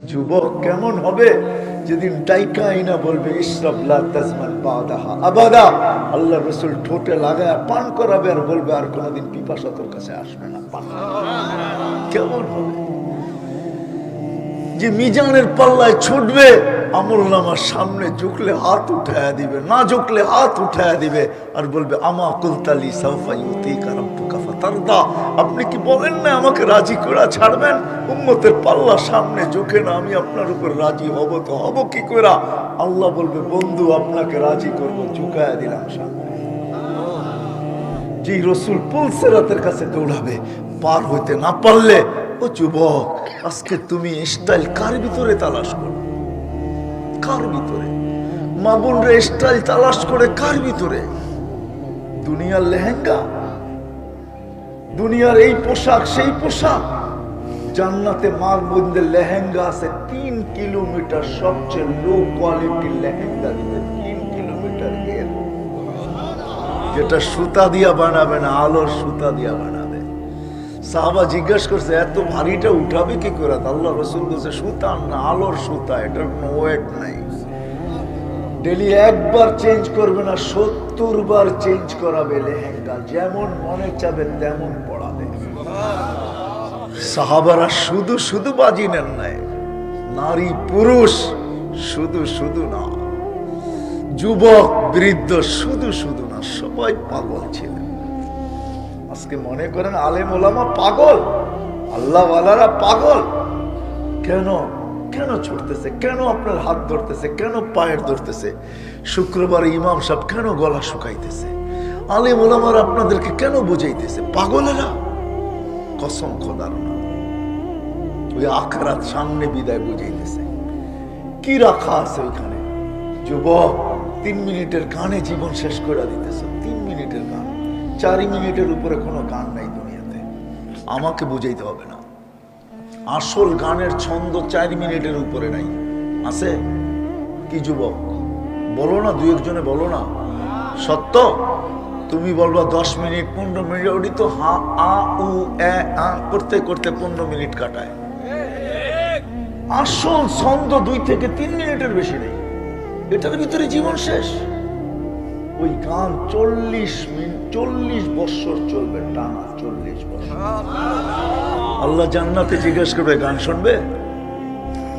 যুবক কেমন হবে যেদিন ডাইকা আইনা বলবে ইশরাব লা তাজমান বাদাহা আবাদা, আল্লাহ রাসূল ঠোঁটে লাগায় পান করাবে আর বলবে আর কোনোদিন পিপাসা তোর কাছে আসবে না। কেমন হবে যে মিজানের পাল্লায় ছুটবে, আমলনামার সামনে ঝুঁকলে হাত উঠায়া দিবে, না ঝুঁকলে হাত উঠায়া দিবে আর বলবে আমা কুলতালি সাউফা ইউতিকা রাব্বুকা ফাতারদা, আপনি কি বলেন না আমাকে রাজি করে ছাড়বেন? উম্মতের পাল্লা সামনে ঝুঁকে না আমি আপনার উপর রাজি হব তো হব কি করে? আল্লাহ বলবে বন্ধু আপনাকে রাজি করব, ঝুঁকায়া দিলাম সামনে। যে রসুল পুলসেরাতের কাছে দৌড়াবে, পার হইতে না পারলে ও যুবক আজকে তুমি স্টাইল কার ভিতরে তালাশ করো? কার ভিতরে? মা বোনরা স্টাইল তালাশ করে কার ভিতরে? দুনিয়ার লেহেঙ্গা, দুনিয়ার এই পোশাক সেই পোশাক। জান্নাতে মার বোনদের লেহেঙ্গা আছে 3 কিলোমিটার, সবচেয়ে লো কোয়ালিটির লেহেঙ্গা দিবে 3 কিলোমিটার এর, যেটা সুতা দিয়া বানাবে না, আলোর সুতা দিয়া বানাবে। সাহাবা জিজ্ঞাসা করছে এত ভারীটা উঠাবে কি করে? আল্লাহ রাসূল বলছে সুতা না, আলোর সুতা, এটার কোনো ওয়েট নাই। ডেলি একবার চেঞ্জ করবে না, 70 বার চেঞ্জ করাবে লেহেঙ্গা, যেমন মনে চাবে তেমন পড়াবে। সাহাবারা শুধু শুধু বাজি নেন নাই, নারী পুরুষ শুধু শুধু না, যুবক বৃদ্ধ শুধু শুধু না, সবাই পাগল ছিলেন। আজকে মনে করেন আলেম ওলামা পাগল, আল্লাহওয়ালারা পাগল। কেন কেন ছুটতেছে? কেন আপনার হাত ধরতেছে? কেন পায়ের ধরতেছে? শুক্রবার ইমাম সাহেব কেন গলা শুকাইতেছে? আলেম ওলামারা আপনাদেরকে কেন বুঝাইতেছে? পাগলেরা কসম খোদার না, ওই আখরাত সামনে বিদায় বুঝাইতেছে। কি রাখা আছে ওইখানে? যুবক 3 মিনিটের গানে জীবন শেষ করে দিতেছে। 3 মিনিটের গান, 4 মিনিটের উপরে কোনো গান নাই দুনিয়াতে। আমাকে বুঝাইতে হবে না, আসল গানের ছন্দ 4 মিনিটের উপরে নাই। আছে কি যুবক? বলো না, 2-1 বলো না। সত্য তুমি বলবা 10 মিনিট 15 মিনিট, ওটি তো হা আ উ এ আ করতে করতে 15 মিনিট কাটায়। আসল ছন্দ 2 থেকে 3 মিনিটের বেশি নেই, এটার ভিতরে জীবন শেষ। ওই গান 40 বছর চলবে টানা, 40 বছর। আল্লাহ জান্নাতে জিজ্ঞেস করবে গান শুনবে?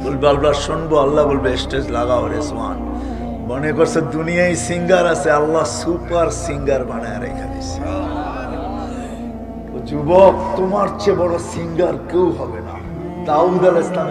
বলবে আল্লাহ শুনবো। আল্লাহ বলবে স্টেজ লাগাও রেসমান। মনে করছে দুনিয়ায় সিঙ্গার আছে, আল্লাহ সুপার সিঙ্গার বানায় রেখে দিছে। যুবক তোমার চেয়ে বড় সিঙ্গার কেউ হবে না। দাউদ আলাইহিস সালাম